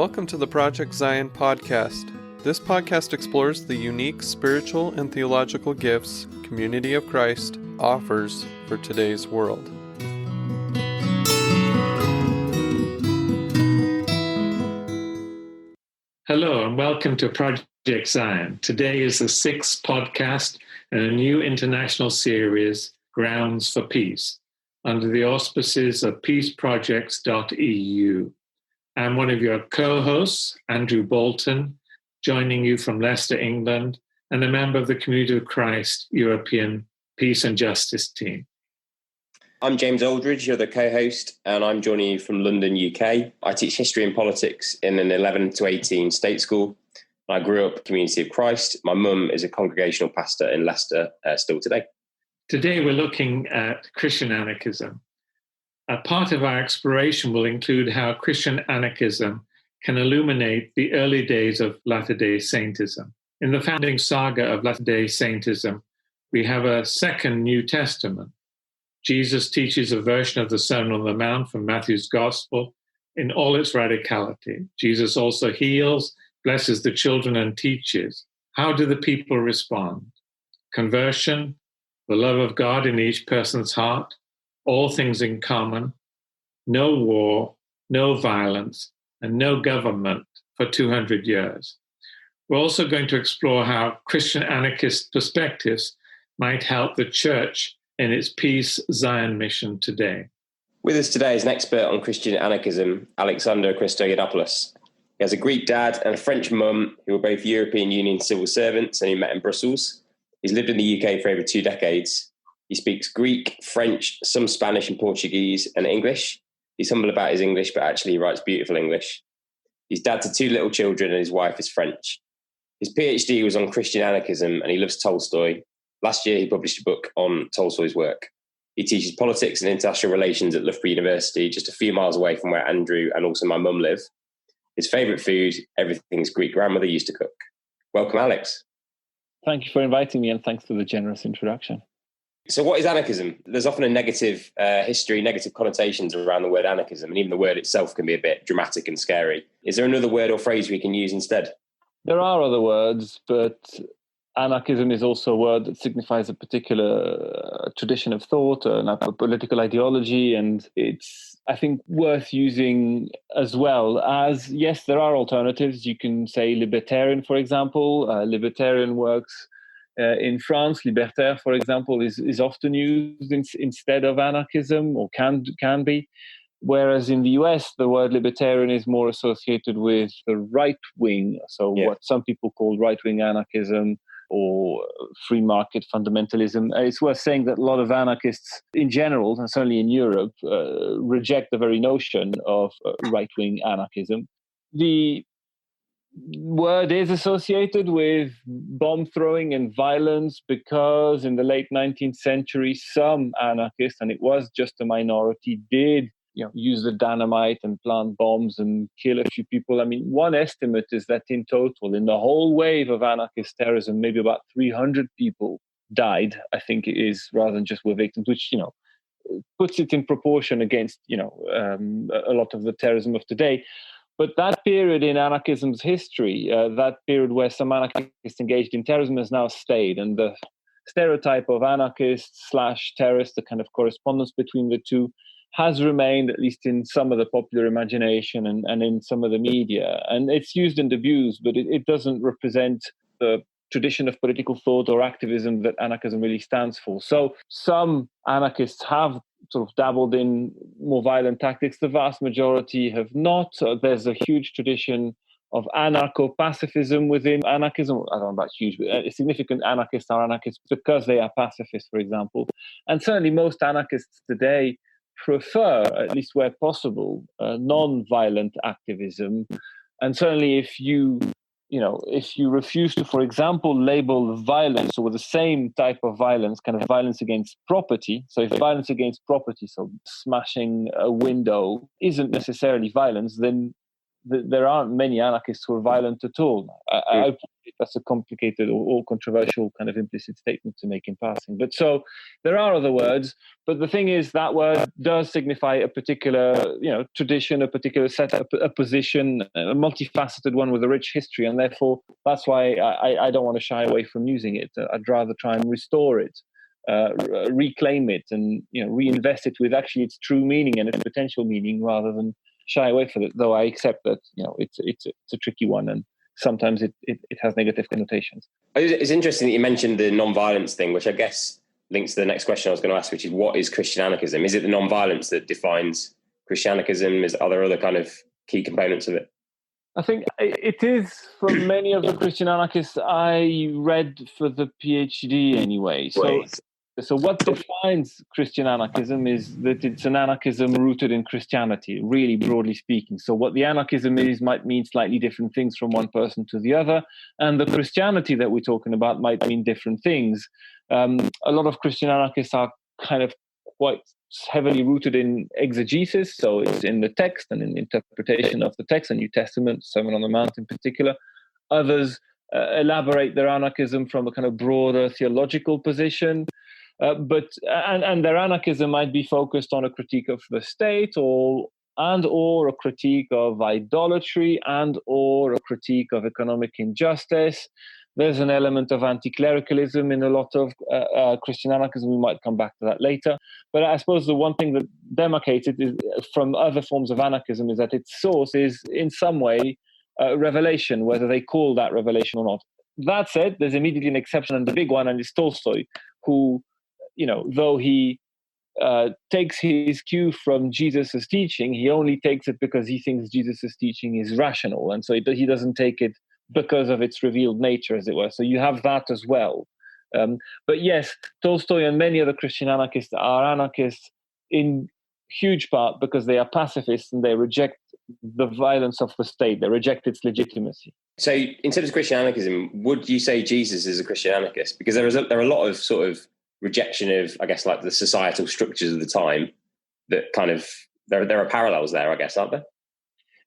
Welcome to the Project Zion podcast. This podcast explores the unique spiritual and theological gifts Community of Christ offers for today's world. Hello and welcome to Project Zion. Today is the 6th podcast in a new international series, Grounds for Peace, under the auspices of peaceprojects.eu. I'm one of your co-hosts, Andrew Bolton, joining you from Leicester, England, and a member of the Community of Christ European Peace and Justice team. I'm James Aldridge, you're the co-host, and I'm joining you from London, UK. I teach history and politics in an 11 to 18 state school. I grew up Community of Christ. My mum is a congregational pastor in Leicester still today. Today we're looking at Christian Anarchism. A part of our exploration will include how Christian Anarchism can illuminate the early days of Latter-day Saintism. In the founding saga of Latter-day Saintism, we have a second New Testament. Jesus teaches a version of the Sermon on the Mount from Matthew's Gospel in all its radicality. Jesus also heals, blesses the children, and teaches. How do the people respond? Conversion, the love of God in each person's heart, all things in common, no war, no violence, and no government for 200 years. We're also going to explore how Christian anarchist perspectives might help the church in its Peace Zion mission today. With us today is an expert on Christian anarchism, Alexandre Christoyannopoulos. He has a Greek dad and a French mum who were both European Union civil servants, and he met in Brussels. He's lived in the UK for over 2 decades. He speaks Greek, French, some Spanish and Portuguese, and English. He's humble about his English, but actually he writes beautiful English. He's dad to 2 little children and his wife is French. His PhD was on Christian anarchism and he loves Tolstoy. Last year he published a book on Tolstoy's work. He teaches politics and international relations at Loughborough University, just a few miles away from where Andrew and also my mum live. His favourite food, everything his Greek grandmother used to cook. Welcome, Alex. Thank you for inviting me and thanks for the generous introduction. So what is anarchism? There's often a negative history, negative connotations around the word anarchism, and even the word itself can be a bit dramatic and scary. Is there another word or phrase we can use instead? There are other words, but anarchism is also a word that signifies a particular tradition of thought, a political ideology, and it's, I think, worth using as well as, yes, there are alternatives. You can say libertarian, for example. Libertarian works in France. Libertaire, for example, is often used instead of anarchism, or can be. Whereas in the US, the word libertarian is more associated with the right wing. So what some people call right-wing anarchism or free market fundamentalism. It's worth saying that a lot of anarchists in general, and certainly in Europe, reject the very notion of right-wing anarchism. The word is associated with bomb throwing and violence because in the late 19th century, some anarchists, and it was just a minority, did use the dynamite and plant bombs and kill a few people. I mean, one estimate is that in total, in the whole wave of anarchist terrorism, maybe about 300 people died, I think it is, rather than just were victims, which, puts it in proportion against, a lot of the terrorism of today. But that period in anarchism's history, that period where some anarchists engaged in terrorism has now stayed. And the stereotype of anarchist/terrorist, the kind of correspondence between the two, has remained, at least in some of the popular imagination and in some of the media. And it's used and abused, but it doesn't represent the tradition of political thought or activism that anarchism really stands for. So some anarchists have sort of dabbled in more violent tactics. The vast majority have not. There's a huge tradition of anarcho-pacifism within anarchism. I don't know about huge, but significant anarchists are anarchists because they are pacifists, for example. And certainly most anarchists today prefer, at least where possible, non-violent activism. And certainly if you refuse to, for example, label violence or the same type of violence, kind of violence against property. So if violence against property, so smashing a window, isn't necessarily violence, then there aren't many anarchists who are violent at all. I that's a complicated or controversial kind of implicit statement to make in passing. But so there are other words, but the thing is that word does signify a particular, tradition, a particular setup, a position, a multifaceted one with a rich history, and therefore that's why I don't want to shy away from using it. I'd rather try and restore it, reclaim it, and reinvest it with actually its true meaning and its potential meaning, rather than shy away from it. Though I accept that it's a tricky one, and sometimes it has negative connotations. It's interesting that you mentioned the non-violence thing, which I guess links to the next question I was going to ask, which is, what is Christian anarchism? Is it the non-violence that defines Christian anarchism? Are there other kind of key components of it? I think it is for many of the Christian anarchists I read for the PhD anyway. So what defines Christian anarchism is that it's an anarchism rooted in Christianity, really broadly speaking. So what the anarchism is might mean slightly different things from one person to the other, and the Christianity that we're talking about might mean different things. A lot of Christian anarchists are kind of quite heavily rooted in exegesis, so it's in the text and in the interpretation of the text, the New Testament, Sermon on the Mount in particular. Others elaborate their anarchism from a kind of broader theological position. But their anarchism might be focused on a critique of the state, or a critique of idolatry, or a critique of economic injustice. There's an element of anti-clericalism in a lot of Christian anarchism. We might come back to that later. But I suppose the one thing that demarcates it from other forms of anarchism is that its source is in some way revelation, whether they call that revelation or not. That said, there's immediately an exception, and the big one, and it's Tolstoy, who, though he takes his cue from Jesus' teaching, he only takes it because he thinks Jesus' teaching is rational. And so he doesn't take it because of its revealed nature, as it were. So you have that as well. But yes, Tolstoy and many other Christian anarchists are anarchists in huge part because they are pacifists and they reject the violence of the state. They reject its legitimacy. So in terms of Christian anarchism, would you say Jesus is a Christian anarchist? Because there are a lot of sort of rejection of, I guess, like the societal structures of the time that kind of, there are parallels there, I guess, aren't there?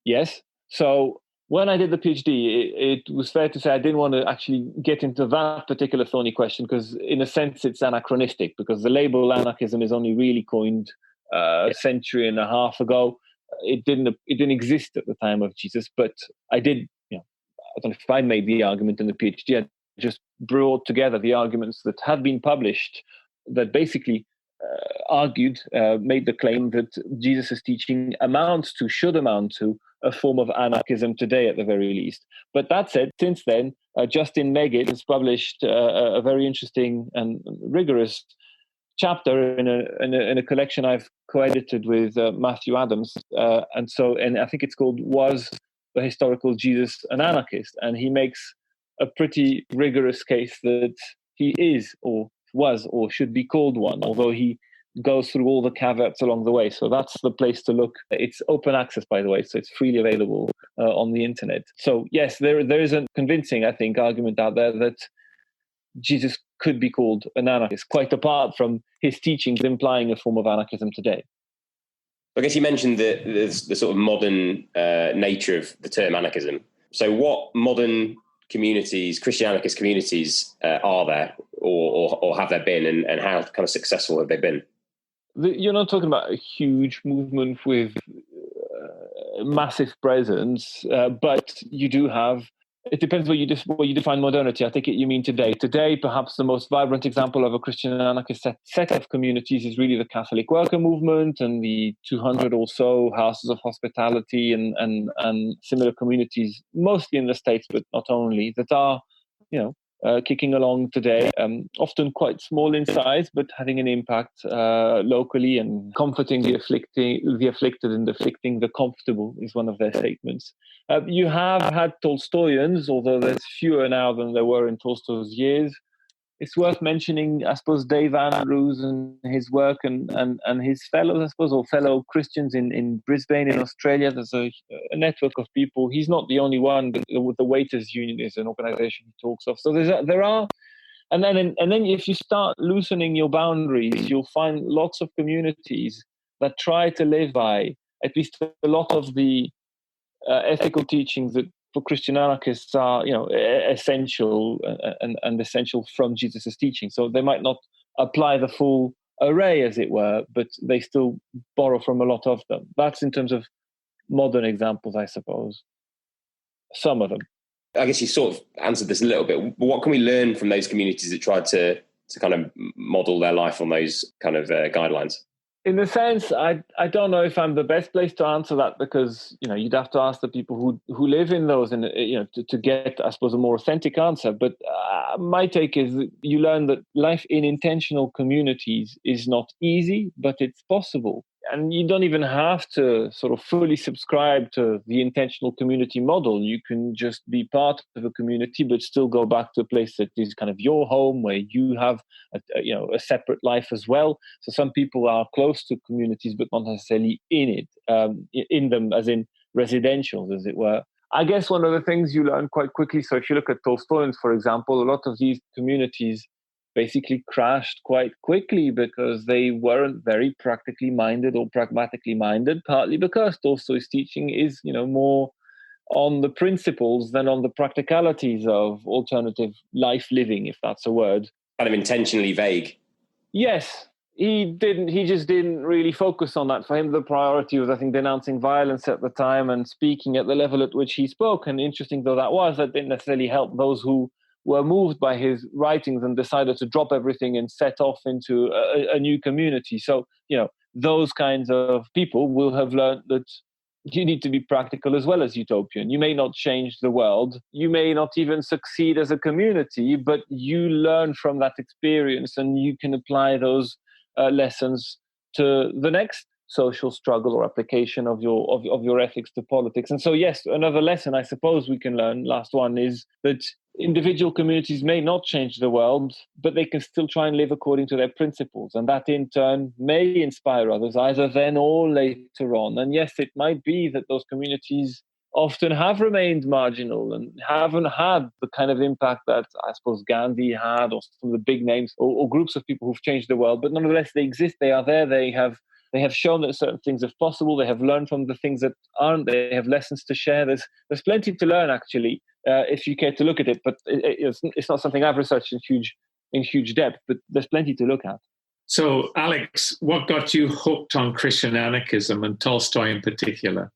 Yes. So when I did the PhD, it was fair to say I didn't want to actually get into that particular thorny question because in a sense it's anachronistic, because the label anarchism is only really coined a century and a half ago. It didn't exist at the time of Jesus, but I did, I don't know if I made the argument in the PhD, I just brought together the arguments that had been published that basically made the claim that Jesus' teaching should amount to a form of anarchism today at the very least. But that said, since then, Justin Meggitt has published a very interesting and rigorous chapter in a collection I've co-edited with Matthew Adams, and I think it's called "Was the Historical Jesus an Anarchist?" And he makes a pretty rigorous case that he is, or was, or should be called one, although he goes through all the caveats along the way. So that's the place to look. It's open access, by the way, so it's freely available on the internet. So yes, there is a convincing, I think, argument out there that Jesus could be called an anarchist, quite apart from his teachings implying a form of anarchism today. I guess you mentioned the sort of modern nature of the term anarchism. So what modern communities, Christian anarchist communities, are there or have there been, and how kind of successful have they been? You're not talking about a huge movement with massive presence, but you do have. It depends what you define modernity. I think you mean today. Today, perhaps the most vibrant example of a Christian anarchist set of communities is really the Catholic worker movement and the 200 or so houses of hospitality and similar communities, mostly in the States, but not only, that are, kicking along today, often quite small in size, but having an impact locally and comforting the afflicted and afflicting the comfortable is one of their statements. You have had Tolstoyans, although there's fewer now than there were in Tolstoy's years. It's worth mentioning, I suppose, Dave Andrews and his work and his fellows, I suppose, or fellow Christians in Brisbane, in Australia. There's a network of people. He's not the only one, but the Waiters Union is an organization he talks of. So there are, and then if you start loosening your boundaries, you'll find lots of communities that try to live by at least a lot of the ethical teachings that for Christian anarchists are, essential and essential from Jesus's teaching. So they might not apply the full array, as it were, but they still borrow from a lot of them. That's in terms of modern examples, I suppose. Some of them. I guess you sort of answered this a little bit. What can we learn from those communities that tried to kind of model their life on those kind of guidelines? In a sense, I don't know if I'm the best place to answer that, because you'd have to ask the people who live in those, and to get, I suppose, a more authentic answer. But my take is that you learn that life in intentional communities is not easy, but it's possible. And you don't even have to sort of fully subscribe to the intentional community model. You can just be part of a community, but still go back to a place that is kind of your home, where you have a separate life as well. So some people are close to communities, but not necessarily in them, as in residentials, as it were. I guess one of the things you learn quite quickly, so if you look at Tolstoyans, for example, a lot of these communities basically crashed quite quickly because they weren't very practically minded or pragmatically minded, partly because Tolstoy's teaching is, more on the principles than on the practicalities of alternative life living, if that's a word. Kind of intentionally vague. Yes, he just didn't really focus on that. For him, the priority was, I think, denouncing violence at the time and speaking at the level at which he spoke. And interesting though that was, that didn't necessarily help those who were moved by his writings and decided to drop everything and set off into a new community. So, those kinds of people will have learned that you need to be practical as well as utopian. You may not change the world. You may not even succeed as a community, but you learn from that experience and you can apply those lessons to the next social struggle or application of your ethics to politics. And so, yes, another lesson I suppose we can learn, last one, is that individual communities may not change the world, but they can still try and live according to their principles. And that in turn may inspire others, either then or later on. And yes, it might be that those communities often have remained marginal and haven't had the kind of impact that I suppose Gandhi had, or some of the big names or groups of people who've changed the world. But nonetheless, they exist, they are there, they have shown that certain things are possible. They have learned from the things that aren't. They have lessons to share. There's plenty to learn, actually, if you care to look at it. But it's not something I've researched in huge depth. But there's plenty to look at. So, Alex, what got you hooked on Christian anarchism and Tolstoy in particular?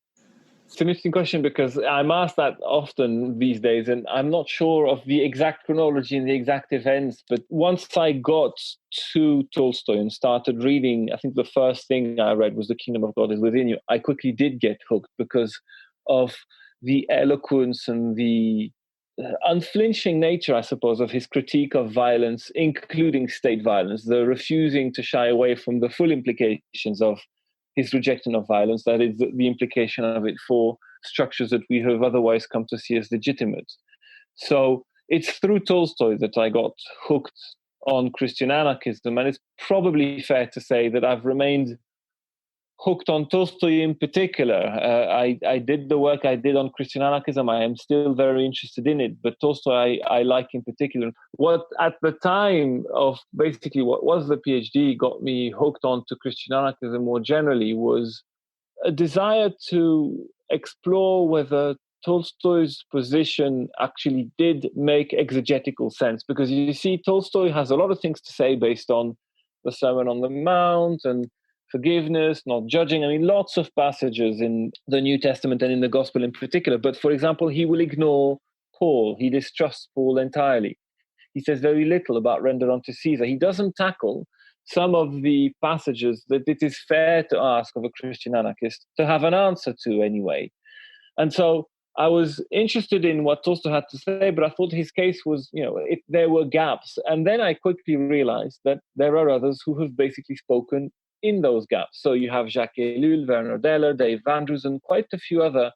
It's an interesting question, because I'm asked that often these days, and I'm not sure of the exact chronology and the exact events. But once I got to Tolstoy and started reading, I think the first thing I read was The Kingdom of God is Within You. I quickly did get hooked because of the eloquence and the unflinching nature, I suppose, of his critique of violence, including state violence, the refusing to shy away from the full implications of his rejection of violence, that is, the implication of it for structures that we have otherwise come to see as legitimate. So it's through Tolstoy that I got hooked on Christian anarchism, and it's probably fair to say that I've remained hooked on Tolstoy in particular. I did the work I did on Christian anarchism. I am still very interested in it, but Tolstoy I like in particular. What at the time of basically what was the PhD got me hooked on to Christian anarchism more generally was a desire to explore whether Tolstoy's position actually did make exegetical sense. Because you see, Tolstoy has a lot of things to say based on the Sermon on the Mount and forgiveness, not judging. I mean, lots of passages in the New Testament and in the Gospel in particular. But for example, he will ignore Paul. He distrusts Paul entirely. He says very little about render unto Caesar. He doesn't tackle some of the passages that it is fair to ask of a Christian anarchist to have an answer to anyway. And so I was interested in what Tolstoy had to say, but I thought his case was, if there were gaps. And then I quickly realized that there are others who have basically spoken in those gaps. So you have Jacques Ellul, Werner Deller, Dave Andrews, and quite a few other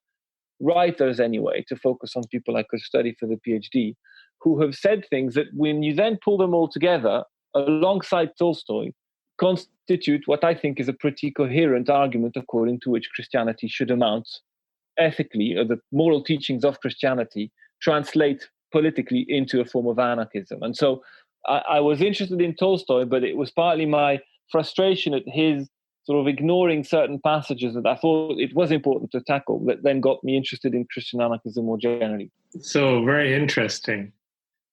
writers anyway, to focus on people I could study for the PhD, who have said things that when you then pull them all together alongside Tolstoy, constitute what I think is a pretty coherent argument according to which Christianity should amount ethically, or the moral teachings of Christianity translate politically into a form of anarchism. And so I was interested in Tolstoy, but it was partly my frustration at his sort of ignoring certain passages that I thought it was important to tackle, that then got me interested in Christian anarchism more generally. So very interesting.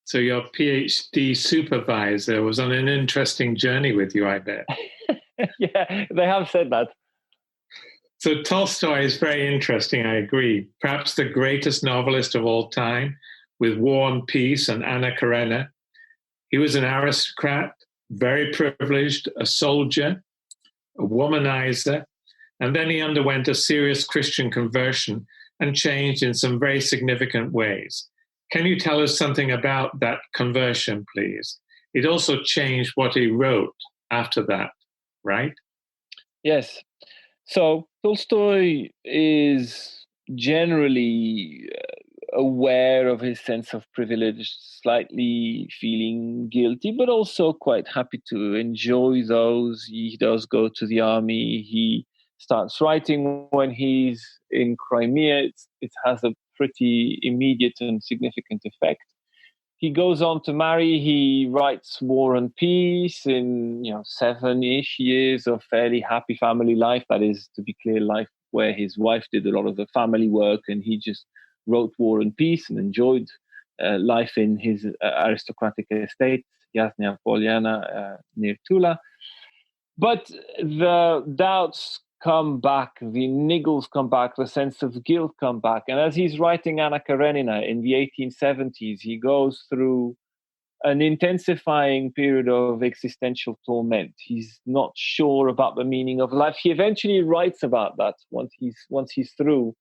So your PhD supervisor was on an interesting journey with you, I bet. Yeah, they have said that. So Tolstoy is very interesting, I agree. Perhaps the greatest novelist of all time, with War and Peace and Anna Karenina. He was an aristocrat, very privileged, a soldier, a womanizer, and then he underwent a serious Christian conversion and changed in some very significant ways. Can you tell us something about that conversion, please? It also changed what he wrote after that, right? Yes. So Tolstoy is generally aware of his sense of privilege, slightly feeling guilty, but also quite happy to enjoy those. He does go to the army. He starts writing when he's in Crimea. It has a pretty immediate and significant effect. He goes on to marry. He writes War and Peace in 7-ish years of fairly happy family life. That is, to be clear, life where his wife did a lot of the family work and he just wrote War and Peace and enjoyed life in his aristocratic estate, Yasnia Polyana, near Tula. But the doubts come back, the niggles come back, the sense of guilt come back. And as he's writing Anna Karenina in the 1870s, he goes through an intensifying period of existential torment. He's not sure about the meaning of life. He eventually writes about that once he's through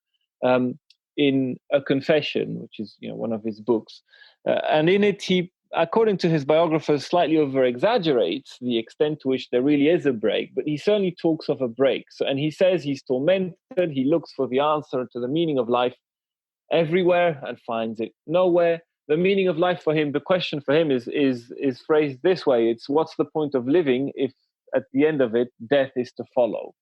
in A Confession, which is one of his books. And in it, he, according to his biographers, slightly over-exaggerates the extent to which there really is a break, but he certainly talks of a break. And he says he's tormented, he looks for the answer to the meaning of life everywhere and finds it nowhere. The meaning of life for him, the question for him is phrased this way: it's what's the point of living if at the end of it, death is to follow?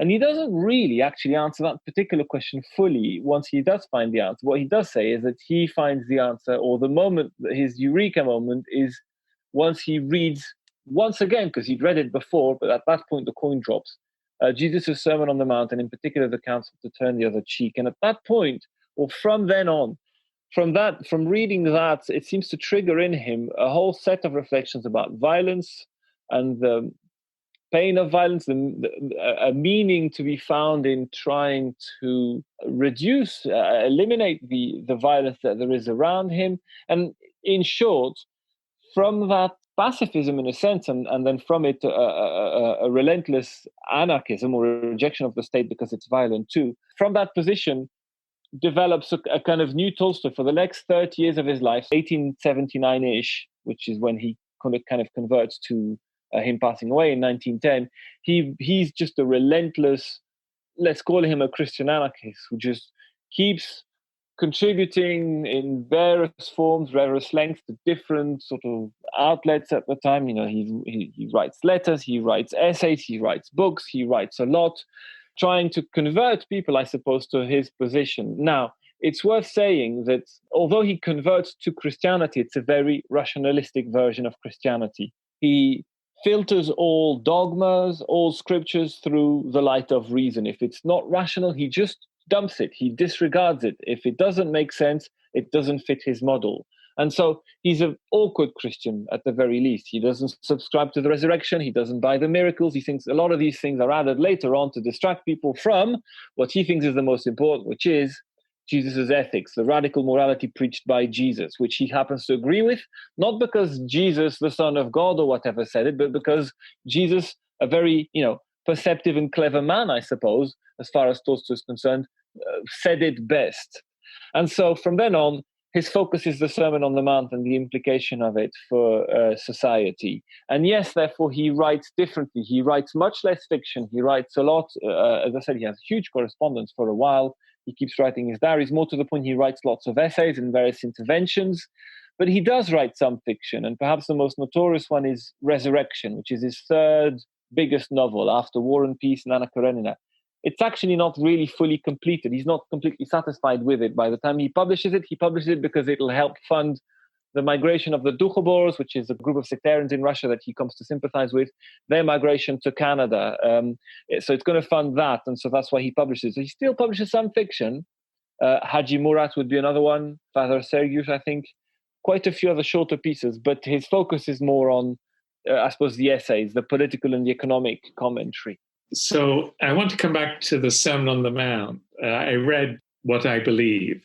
And he doesn't really actually answer that particular question fully once he does find the answer. What he does say is that he finds the answer, or the moment, his eureka moment, is once he reads once again, because he'd read it before, but at that point the coin drops, Jesus' Sermon on the Mount, and in particular the counsel to turn the other cheek. And at that point, or from then on, from reading that, it seems to trigger in him a whole set of reflections about violence and the pain of violence, a meaning to be found in trying to reduce, eliminate the violence that there is around him. And in short, from that pacifism in a sense, and then from it a relentless anarchism or a rejection of the state because it's violent too, from that position develops a kind of new Tolstoy for the next 30 years of his life, 1879-ish, which is when he kind of converts to him passing away in 1910. He's just a relentless, let's call him a Christian anarchist, who just keeps contributing in various forms, various lengths to different sort of outlets at the time. He writes letters, he writes essays, he writes books, he writes a lot, trying to convert people, I suppose, to his position. Now, it's worth saying that although he converts to Christianity, it's a very rationalistic version of Christianity. He filters all dogmas, all scriptures through the light of reason. If it's not rational, he just dumps it. He disregards it. If it doesn't make sense, it doesn't fit his model. And so he's an awkward Christian at the very least. He doesn't subscribe to the resurrection. He doesn't buy the miracles. He thinks a lot of these things are added later on to distract people from what he thinks is the most important, which is Jesus' ethics, the radical morality preached by Jesus, which he happens to agree with, not because Jesus, the Son of God or whatever, said it, but because Jesus, a very, perceptive and clever man, I suppose, as far as Tolstoy is concerned, said it best. And so from then on, his focus is the Sermon on the Mount and the implication of it for society. And yes, therefore, he writes differently. He writes much less fiction. He writes a lot. As I said, he has huge correspondence for a while. He keeps writing his diaries. More to the point, he writes lots of essays and various interventions. But he does write some fiction. And perhaps the most notorious one is Resurrection, which is his third biggest novel after War and Peace and Anna Karenina. It's actually not really fully completed. He's not completely satisfied with it. By the time he publishes it because it'll help fund the migration of the Doukhobors, which is a group of sectarians in Russia that he comes to sympathize with, their migration to Canada. So it's going to fund that, and so that's why he publishes. So he still publishes some fiction. Haji Murat would be another one, Father Sergius, I think, quite a few other shorter pieces, but his focus is more on, I suppose, the essays, the political and the economic commentary. So I want to come back to the Sermon on the Mount. I read What I Believe.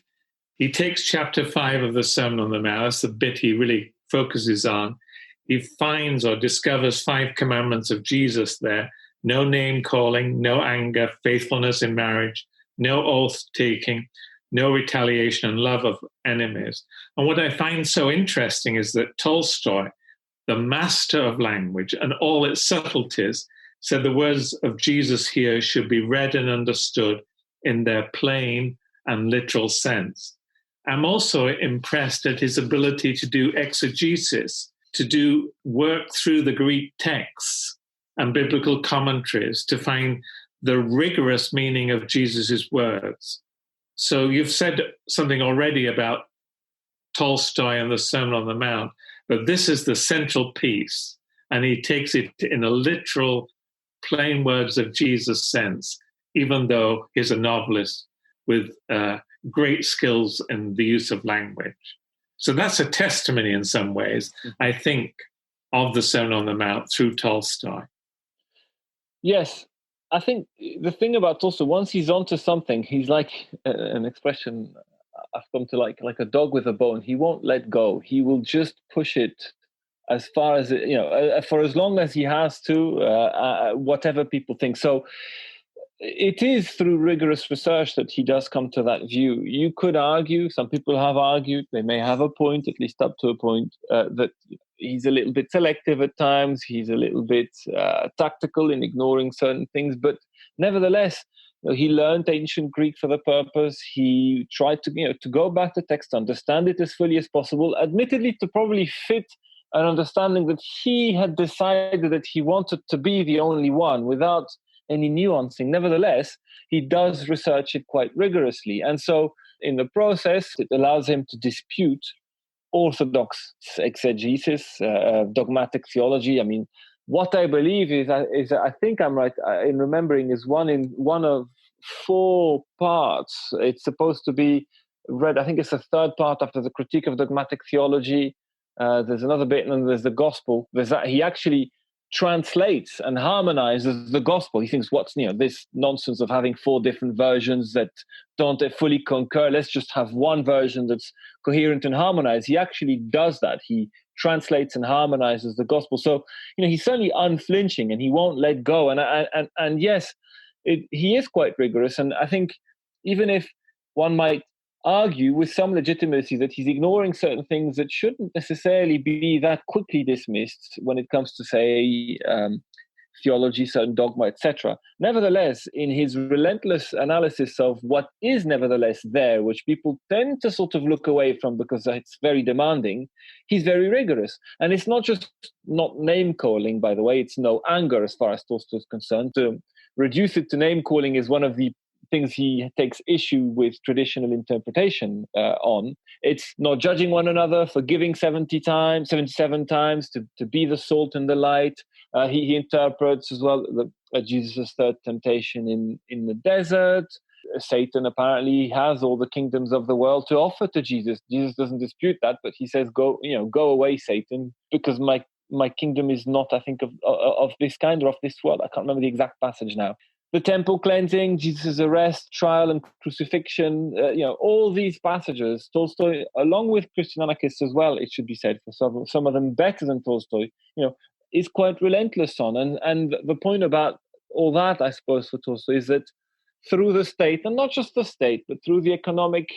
He takes chapter 5 of the Sermon on the Mount. That's the bit he really focuses on. He finds or discovers 5 commandments of Jesus there. No name calling, no anger, faithfulness in marriage, no oath taking, no retaliation, and love of enemies. And what I find so interesting is that Tolstoy, the master of language and all its subtleties, said the words of Jesus here should be read and understood in their plain and literal sense. I'm also impressed at his ability to do exegesis, to do work through the Greek texts and biblical commentaries to find the rigorous meaning of Jesus' words. So you've said something already about Tolstoy and the Sermon on the Mount, but this is the central piece, and he takes it in a literal, plain words of Jesus sense, even though he's a novelist with great skills in the use of language. So that's a testimony in some ways, I think, of the Sermon on the Mount through Tolstoy. Yes. I think the thing about Tolstoy, once he's onto something, he's like an expression I've come to like a dog with a bone. He won't let go. He will just push it as far as, for as long as he has to, whatever people think. So it is through rigorous research that he does come to that view. You could argue, some people have argued, they may have a point, at least up to a point, that he's a little bit selective at times, he's a little bit tactical in ignoring certain things, but nevertheless, he learned ancient Greek for the purpose. He tried to go back to text, understand it as fully as possible, admittedly to probably fit an understanding that he had decided that he wanted to be the only one without any nuancing. Nevertheless, he does research it quite rigorously. And so in the process, it allows him to dispute orthodox exegesis, dogmatic theology. I mean, what I believe is I think I'm right in remembering, is one of 4 parts. It's supposed to be read, I think it's the 3rd part after the Critique of Dogmatic Theology. There's another bit, and then there's the Gospel. There's that he actually translates and harmonizes the Gospel. He thinks, what's this nonsense of having 4 different versions that don't fully concur? Let's just have one version that's coherent and harmonized. He actually does that. He translates and harmonizes the Gospel. So he's certainly unflinching, and he won't let go. And yes, he is quite rigorous. And I think even if one might argue with some legitimacy that he's ignoring certain things that shouldn't necessarily be that quickly dismissed when it comes to, say, theology, certain dogma, etc. Nevertheless, in his relentless analysis of what is nevertheless there, which people tend to sort of look away from because it's very demanding, he's very rigorous. And it's not just not name-calling, by the way, it's no anger as far as Tolstoy is concerned. To reduce it to name-calling is one of the things he takes issue with traditional interpretation on. It's not judging one another, forgiving 77 times, to be the salt and the light. He interprets as well Jesus' third temptation in the desert. Satan apparently has all the kingdoms of the world to offer to Jesus. Jesus doesn't dispute that, but he says, go away, Satan, because my kingdom is not, I think, of this kind or of this world. I can't remember the exact passage now. The temple cleansing, Jesus' arrest, trial, and crucifixion, all these passages, Tolstoy, along with Christian anarchists as well, it should be said, for some of them better than Tolstoy, is quite relentless on. And the point about all that, I suppose, for Tolstoy is that through the state, and not just the state, but through the economic,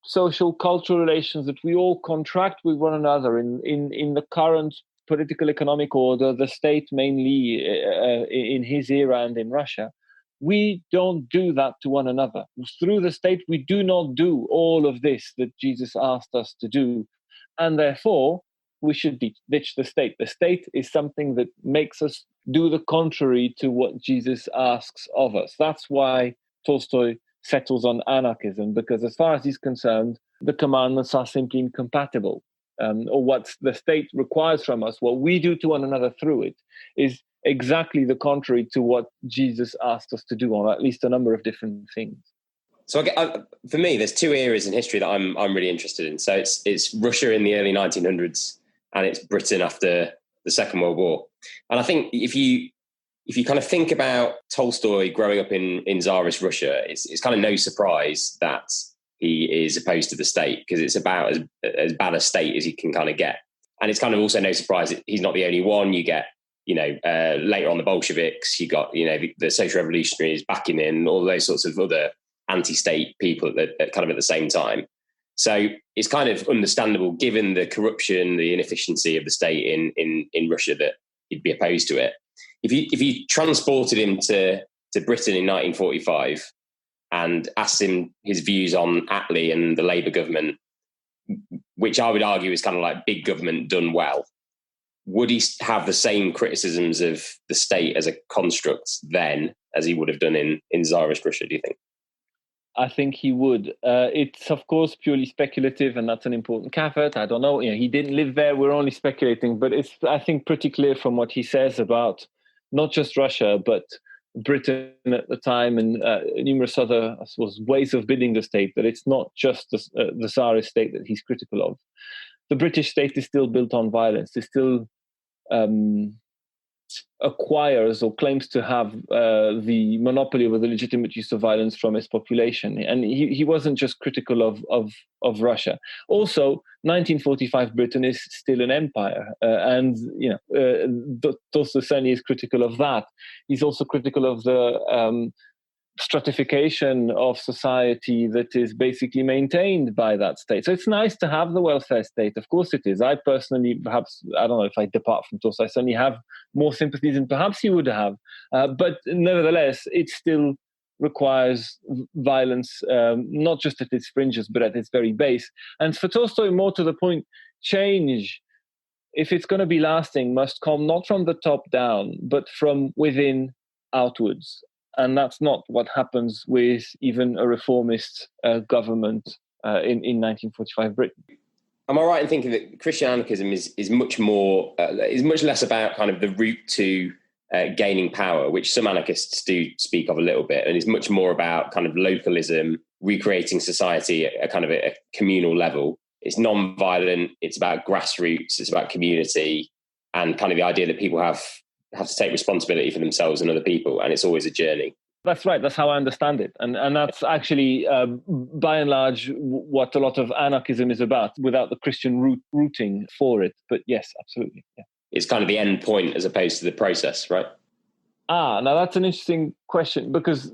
social, cultural relations that we all contract with one another in the current political economic order, the state mainly in his era and in Russia, we don't do that to one another. Through the state, we do not do all of this that Jesus asked us to do. And therefore, we should ditch the state. The state is something that makes us do the contrary to what Jesus asks of us. That's why Tolstoy settles on anarchism, because as far as he's concerned, the commandments are simply incompatible. or what the state requires from us, what we do to one another through it, is exactly the contrary to what Jesus asked us to do on at least a number of different things. So for me, there's two eras in history that I'm really interested in. So it's Russia in the early 1900s, and it's Britain after the Second World War. And I think if you kind of think about Tolstoy growing up in Tsarist Russia, it's kind of no surprise that he is opposed to the state, because it's about as bad a state as you can kind of get. And it's kind of also no surprise that he's not the only one. You get, later on the Bolsheviks, you got, the social revolutionaries backing in, all those sorts of other anti-state people at kind of at the same time. So it's kind of understandable, given the corruption, the inefficiency of the state in Russia, that he'd be opposed to it. If you transported him to Britain in 1945 and asked him his views on Attlee and the Labour government, which I would argue is kind of like big government done well, would he have the same criticisms of the state as a construct then as he would have done in Tsarist Russia, do you think? I think he would. It's, of course, purely speculative, and that's an important caveat. I don't know. He didn't live there. We're only speculating. But it's, I think, pretty clear from what he says about not just Russia, but Britain at the time and numerous other, I suppose, ways of building the state, that it's not just the Tsarist state that he's critical of. The British state is still built on violence. It still acquires or claims to have the monopoly over the legitimate use of violence from its population. And he wasn't just critical of Russia. Also, 1945 Britain is still an empire. Tolstoy certainly is critical of that. He's also critical of the stratification of society that is basically maintained by that state. So it's nice to have the welfare state. Of course it is. I personally, perhaps, I don't know if I depart from Tolstoy, I certainly have more sympathies than perhaps he would have. But nevertheless, it still requires violence, not just at its fringes, but at its very base. And for Tolstoy, more to the point, change, if it's going to be lasting, must come not from the top down, but from within outwards. And that's not what happens with even a reformist government in 1945 Britain. Am I right in thinking that Christian anarchism is much less about kind of the route to gaining power, which some anarchists do speak of a little bit, and is much more about kind of localism, recreating society at a kind of a communal level? It's non-violent, it's about grassroots, it's about community, and kind of the idea that people have to take responsibility for themselves and other people, and it's always a journey. That's right. That's how I understand it. And that's actually, by and large, what a lot of anarchism is about, without the Christian rooting for it. But yes, absolutely. Yeah. It's kind of the end point as opposed to the process, right? Now that's an interesting question, because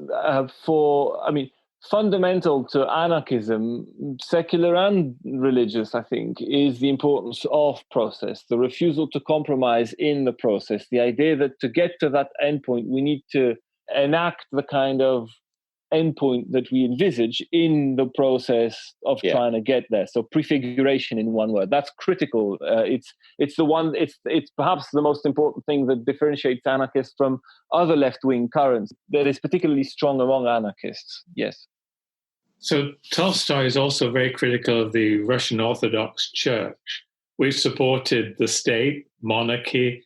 fundamental to anarchism, secular and religious, I think, is the importance of process, the refusal to compromise in the process, the idea that to get to that endpoint, we need to enact the kind of endpoint that we envisage in the process of trying to get there. So prefiguration, in one word, that's critical. It's perhaps the most important thing that differentiates anarchists from other left-wing currents, that is particularly strong among anarchists. Yes. So Tolstoy is also very critical of the Russian Orthodox Church, which supported the state, monarchy,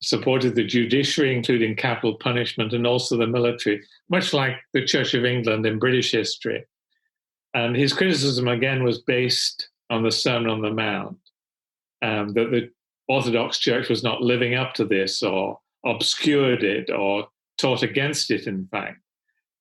supported the judiciary, including capital punishment, and also the military, much like the Church of England in British history. And his criticism, again, was based on the Sermon on the Mount, that the Orthodox Church was not living up to this, or obscured it, or taught against it, in fact.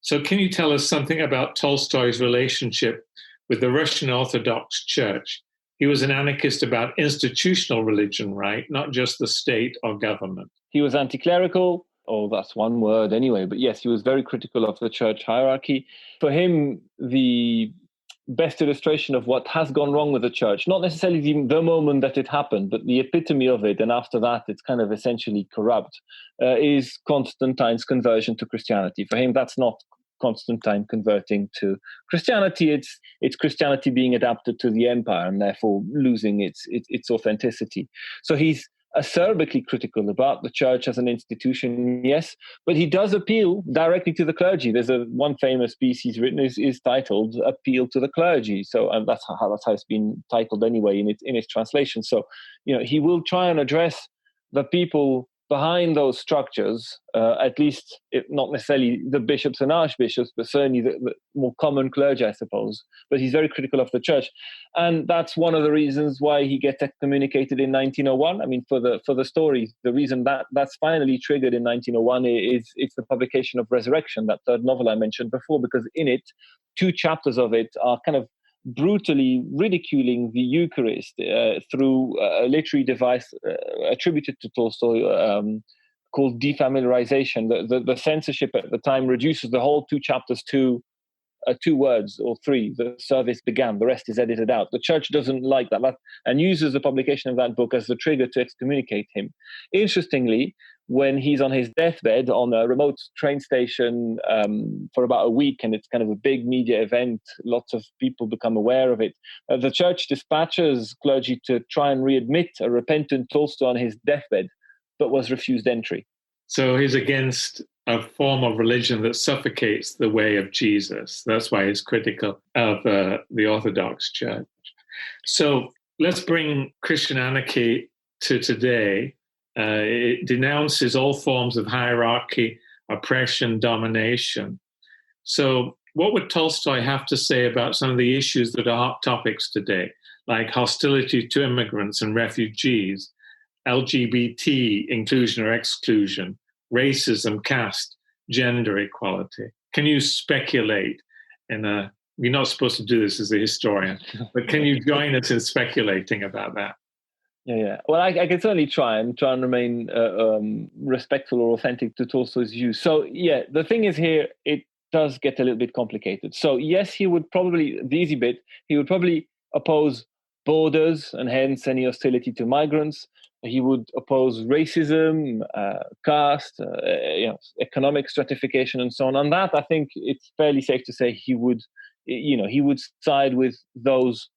So can you tell us something about Tolstoy's relationship with the Russian Orthodox Church? He was an anarchist about institutional religion, right? Not just the state or government. He was anti-clerical. Oh, that's one word anyway. But yes, he was very critical of the church hierarchy. For him, the best illustration of what has gone wrong with the church, not necessarily the moment that it happened, but the epitome of it, and after that it's kind of essentially corrupt, is Constantine's conversion to Christianity. For him, that's not Constantine converting to Christianity, it's Christianity being adapted to the empire and therefore losing its authenticity. So he's acerbically critical about the church as an institution, yes, but he does appeal directly to the clergy. There's one famous piece he's written is titled "Appeal to the Clergy," so and that's how it's been titled anyway in its translation. So he will try and address the people behind those structures, at least if not necessarily the bishops and archbishops, but certainly the more common clergy, I suppose. But he's very critical of the church. And that's one of the reasons why he gets excommunicated in 1901. I mean, for the story, the reason that's finally triggered in 1901 is it's the publication of Resurrection, that third novel I mentioned before, because in it, 2 chapters of it are kind of brutally ridiculing the Eucharist through a literary device attributed to Tolstoy called defamiliarization. The censorship at the time reduces the whole 2 chapters to 2 words or 3. The service began, the rest is edited out. The church doesn't like that and uses the publication of that book as the trigger to excommunicate him. Interestingly, when he's on his deathbed on a remote train station for about a week, and it's kind of a big media event, lots of people become aware of it, the church dispatches clergy to try and readmit a repentant Tolstoy on his deathbed, but was refused entry. So he's against a form of religion that suffocates the way of Jesus. That's why he's critical of the Orthodox Church. So let's bring Christian anarchy to today. It denounces all forms of hierarchy, oppression, domination. So what would Tolstoy have to say about some of the issues that are hot topics today, like hostility to immigrants and refugees, LGBT inclusion or exclusion, racism, caste, gender equality? Can you speculate you're not supposed to do this as a historian, but can you join us in speculating about that? Yeah. Well, I can certainly try and remain respectful or authentic to Tolstoy's views. So, the thing is here, it does get a little bit complicated. So, yes, he would probably oppose borders and hence any hostility to migrants. He would oppose racism, caste, economic stratification, and so on. On that, I think it's fairly safe to say he would side with those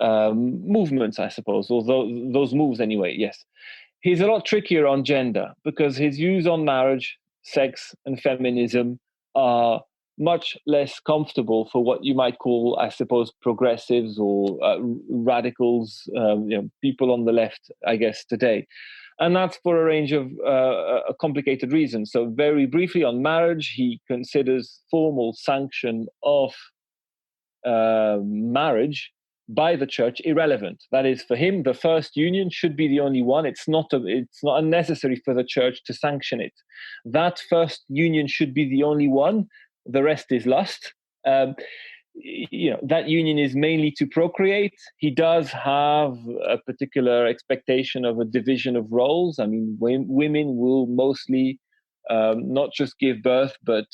movements, I suppose, or those moves anyway, yes. He's a lot trickier on gender because his views on marriage, sex, and feminism are much less comfortable for what you might call, I suppose, progressives or radicals, people on the left, I guess, today. And that's for a range of complicated reasons. So very briefly on marriage, he considers formal sanction of marriage by the church irrelevant. That is, for him, the first union should be the only one. It's not unnecessary for the church to sanction it. That first union should be the only one. The rest is lust. That union is mainly to procreate. He does have a particular expectation of a division of roles. I mean, women will mostly not just give birth, but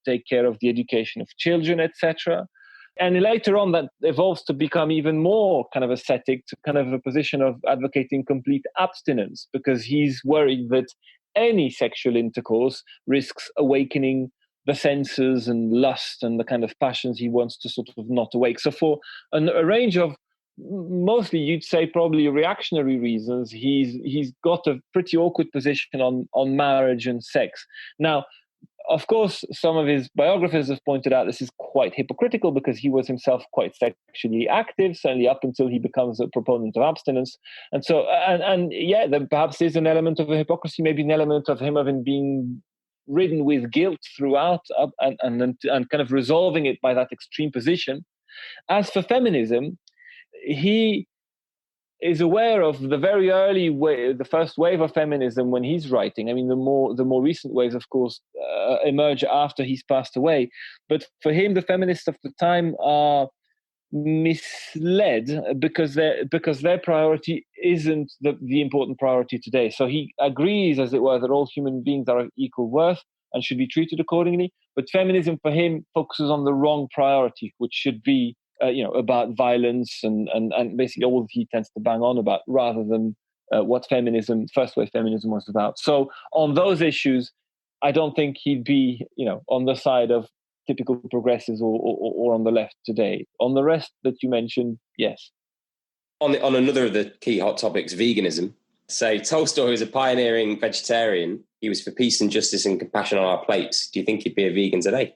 take care of the education of children, etc. And later on, that evolves to become even more kind of ascetic, to kind of a position of advocating complete abstinence, because he's worried that any sexual intercourse risks awakening the senses and lust and the kind of passions he wants to sort of not awake. So for a range of mostly, you'd say, probably reactionary reasons, he's got a pretty awkward position on marriage and sex. Now, of course, some of his biographers have pointed out this is quite hypocritical because he was himself quite sexually active, certainly up until he becomes a proponent of abstinence. And so, there perhaps is an element of a hypocrisy, maybe an element of him having been ridden with guilt throughout and kind of resolving it by that extreme position. As for feminism, he is aware of the very early the first wave of feminism when he's writing. I mean, the more recent waves, of course, emerge after he's passed away. But for him, the feminists of the time are misled because their priority isn't the important priority today. So he agrees, as it were, that all human beings are of equal worth and should be treated accordingly. But feminism for him focuses on the wrong priority, which should be about violence and basically all that he tends to bang on about, rather than what first wave feminism was about. So on those issues, I don't think he'd be, on the side of typical progressives or on the left today. On the rest that you mentioned, yes. On another of the key hot topics, veganism, So Tolstoy was a pioneering vegetarian. He was for peace and justice and compassion on our plates. Do you think he'd be a vegan today?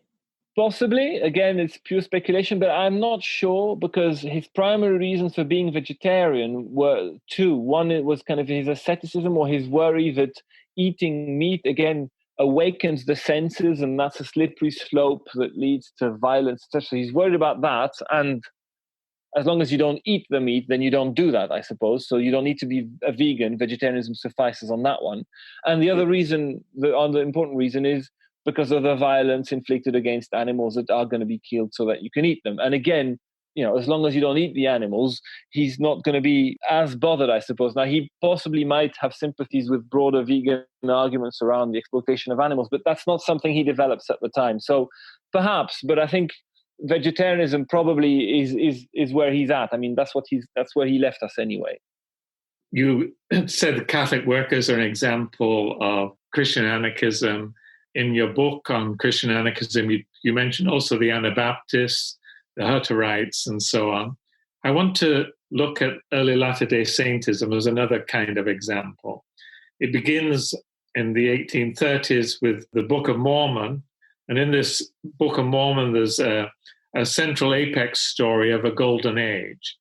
Possibly. Again, it's pure speculation, but I'm not sure, because his primary reasons for being vegetarian were two. One, it was kind of his asceticism, or his worry that eating meat, again, awakens the senses, and that's a slippery slope that leads to violence. So he's worried about that. And as long as you don't eat the meat, then you don't do that, I suppose. So you don't need to be a vegan. Vegetarianism suffices on that one. And the other reason, the other important reason, is because of the violence inflicted against animals that are going to be killed so that you can eat them. And again, as long as you don't eat the animals, he's not going to be as bothered, I suppose. Now, he possibly might have sympathies with broader vegan arguments around the exploitation of animals, but that's not something he develops at the time. So perhaps, but I think vegetarianism probably is where he's at. I mean, that's where he left us anyway. You said the Catholic workers are an example of Christian anarchism. In your book on Christian anarchism, you mentioned also the Anabaptists, the Hutterites, and so on. I want to look at early Latter-day Saintism as another kind of example. It begins in the 1830s with the Book of Mormon, and in this Book of Mormon, there's a central apex story of a golden age.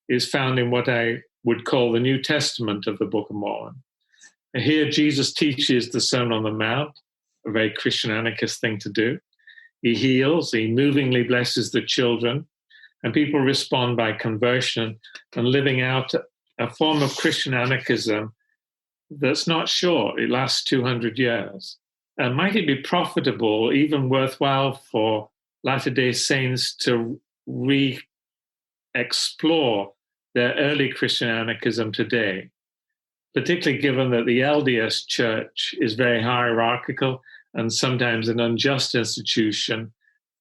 It's found in what I would call the New Testament of the Book of Mormon. And here, Jesus teaches the Sermon on the Mount, a very Christian anarchist thing to do. He heals, he movingly blesses the children, and people respond by conversion and living out a form of Christian anarchism that's not short. It lasts 200 years. And might it be profitable, even worthwhile, for Latter-day Saints to re-explore their early Christian anarchism today, particularly given that the LDS Church is very hierarchical and sometimes an unjust institution,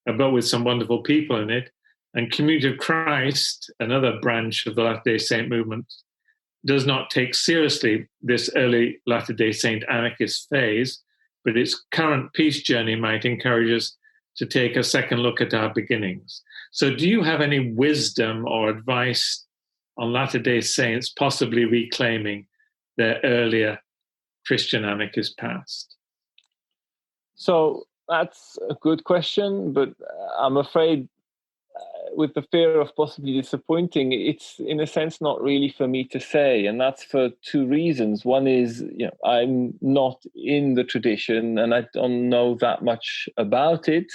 but with some wonderful people in it. And Community of Christ, another branch of the Latter-day Saint movement, does not take seriously this early Latter-day Saint anarchist phase, but its current peace journey might encourage us to take a second look at our beginnings. So do you have any wisdom or advice on Latter-day Saints possibly reclaiming their earlier Christian anarchist past? So that's a good question, but I'm afraid with the fear of possibly disappointing, it's in a sense not really for me to say, and that's for two reasons. One is, I'm not in the tradition and I don't know that much about it.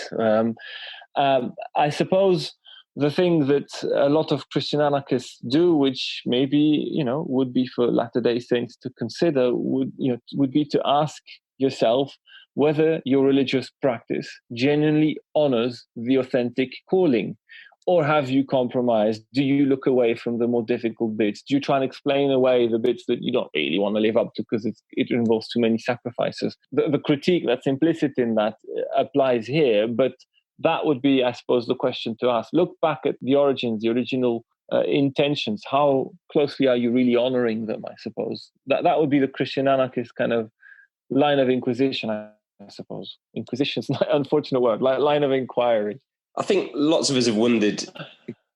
I suppose the thing that a lot of Christian anarchists do, which maybe would be for Latter-day Saints to consider, would be to ask yourself whether your religious practice genuinely honors the authentic calling. Or have you compromised? Do you look away from the more difficult bits? Do you try and explain away the bits that you don't really want to live up to because it involves too many sacrifices? The critique that's implicit in that applies here, but that would be, I suppose, the question to ask. Look back at the origins, the original intentions. How closely are you really honoring them, I suppose? That would be the Christian anarchist kind of line of inquisition, I suppose. Inquisition's an unfortunate word, line of inquiry. I think lots of us have wondered,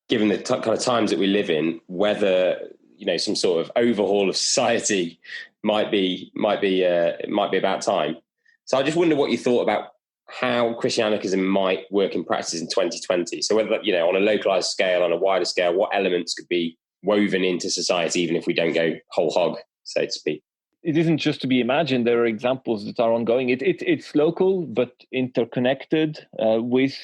given the kind of times that we live in, whether some sort of overhaul of society might be about time. So I just wonder what you thought about how Christian anarchism might work in practice in 2020. So whether on a localized scale, on a wider scale, what elements could be woven into society, even if we don't go whole hog, so to speak. It isn't just to be imagined. There are examples that are ongoing. It's local but interconnected with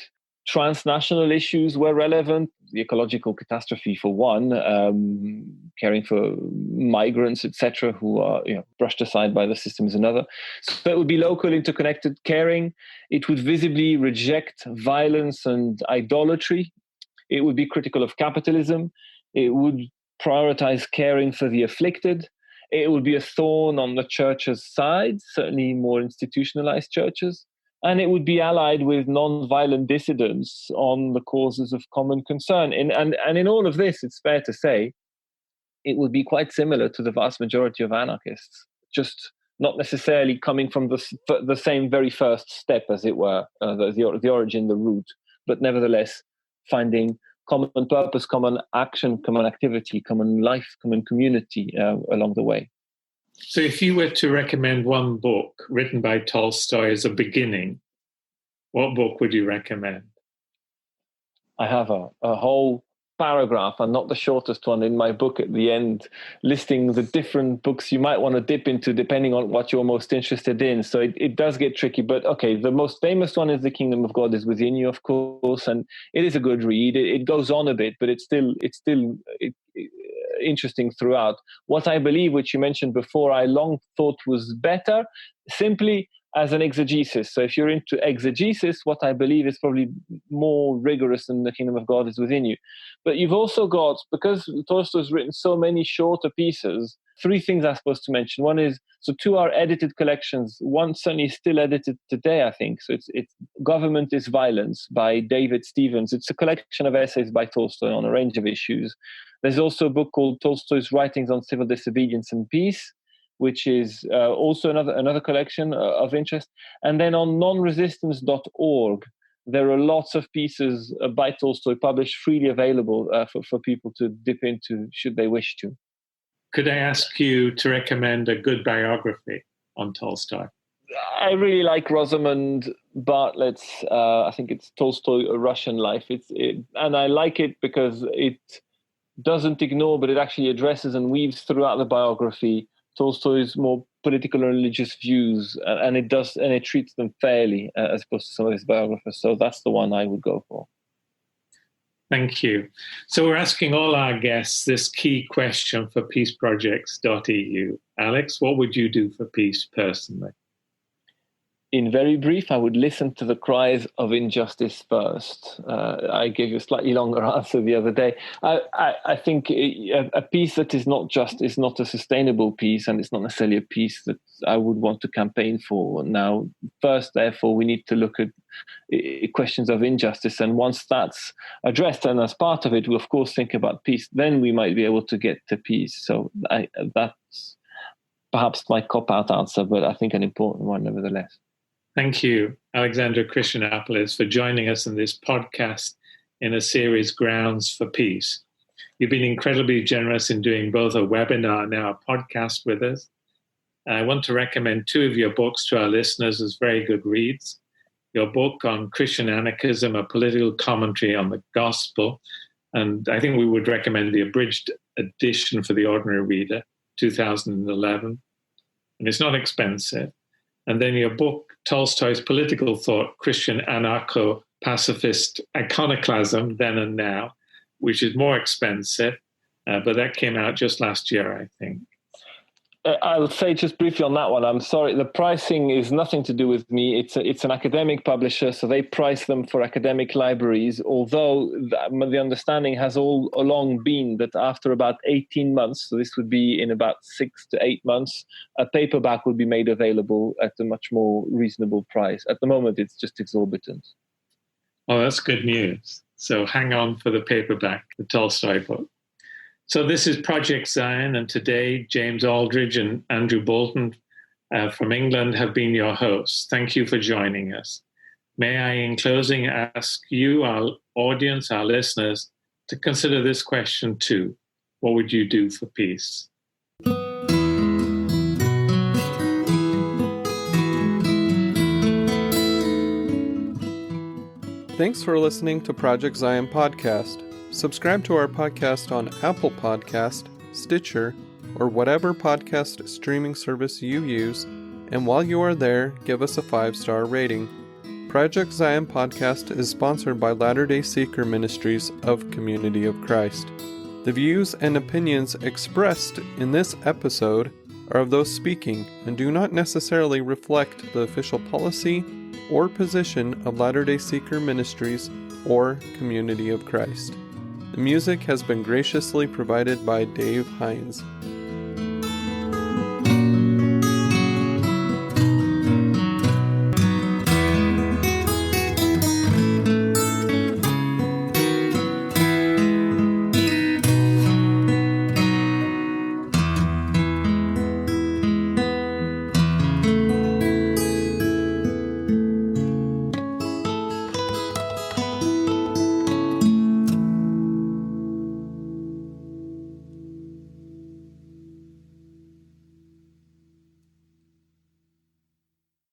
transnational issues where relevant, the ecological catastrophe for one, caring for migrants, etc., who are brushed aside by the system is another. So it would be local, interconnected, caring. It would visibly reject violence and idolatry. It would be critical of capitalism. It would prioritize caring for the afflicted. It would be a thorn on the church's side, certainly more institutionalized churches. And it would be allied with non-violent dissidents on the causes of common concern. And in all of this, it's fair to say, it would be quite similar to the vast majority of anarchists, just not necessarily coming from the same very first step, as it were, the origin, the root, but nevertheless finding common purpose, common action, common activity, common life, common community along the way. So if you were to recommend one book written by Tolstoy as a beginning, what book would you recommend? I have a whole paragraph, and not the shortest one, in my book at the end, listing the different books you might want to dip into depending on what you're most interested in. So it does get tricky, but okay, the most famous one is The Kingdom of God is Within You, of course, and it is a good read. It goes on a bit, but it's still interesting throughout. What I believe, which you mentioned before, I long thought was better, simply as an exegesis. So if you're into exegesis, what I believe is probably more rigorous than The Kingdom of God is Within You. But you've also got, because Tolstoy's written so many shorter pieces, three things I'm supposed to mention. One is, so two are edited collections. One certainly is still edited today, I think. So it's Government is Violence by David Stevens. It's a collection of essays by Tolstoy on a range of issues. There's also a book called Tolstoy's Writings on Civil Disobedience and Peace, which is also another collection of interest. And then on nonresistance.org, there are lots of pieces by Tolstoy published, freely available for people to dip into should they wish to. Could I ask you to recommend a good biography on Tolstoy? I really like Rosamund Bartlett's, I think it's Tolstoy, A Russian Life. And I like it because it doesn't ignore, but it actually addresses and weaves throughout the biography Tolstoy's more political and religious views, and it treats them fairly as opposed to some of his biographers. So that's the one I would go for. Thank you. So we're asking all our guests this key question for peaceprojects.eu. Alex, what would you do for peace personally? In very brief, I would listen to the cries of injustice first. I gave you a slightly longer answer the other day. I think a peace that is not just is not a sustainable peace, and it's not necessarily a peace that I would want to campaign for. Now, first, therefore, we need to look at questions of injustice, and once that's addressed, and as part of it, we of course think about peace. Then we might be able to get to peace. So that's perhaps my cop-out answer, but I think an important one nevertheless. Thank you, Alexandre Christoyannopoulos, for joining us in this podcast in a series, Grounds for Peace. You've been incredibly generous in doing both a webinar and now a podcast with us. I want to recommend two of your books to our listeners as very good reads. Your book on Christian Anarchism, a political commentary on the gospel, and I think we would recommend the abridged edition for the ordinary reader, 2011, and it's not expensive. And then your book, Tolstoy's Political Thought, Christian Anarcho-Pacifist Iconoclasm, Then and Now, which is more expensive, but that came out just last year, I think. I'll say just briefly on that one, I'm sorry, the pricing is nothing to do with me. It's an academic publisher, so they price them for academic libraries, although the understanding has all along been that after about 18 months, so this would be in about 6 to 8 months, a paperback would be made available at a much more reasonable price. At the moment, it's just exorbitant. Oh, that's good news. So hang on for the paperback, the Tolstoy book. So this is Project Zion, and today James Aldridge and Andrew Bolton from England have been your hosts. Thank you for joining us. May I, in closing, ask you, our audience, our listeners, to consider this question too. What would you do for peace? Thanks for listening to Project Zion Podcast. Subscribe to our podcast on Apple Podcast, Stitcher, or whatever podcast streaming service you use, and while you are there, give us a 5-star rating. Project Zion Podcast is sponsored by Latter-day Seeker Ministries of Community of Christ. The views and opinions expressed in this episode are of those speaking and do not necessarily reflect the official policy or position of Latter-day Seeker Ministries or Community of Christ. The music has been graciously provided by Dave Hines.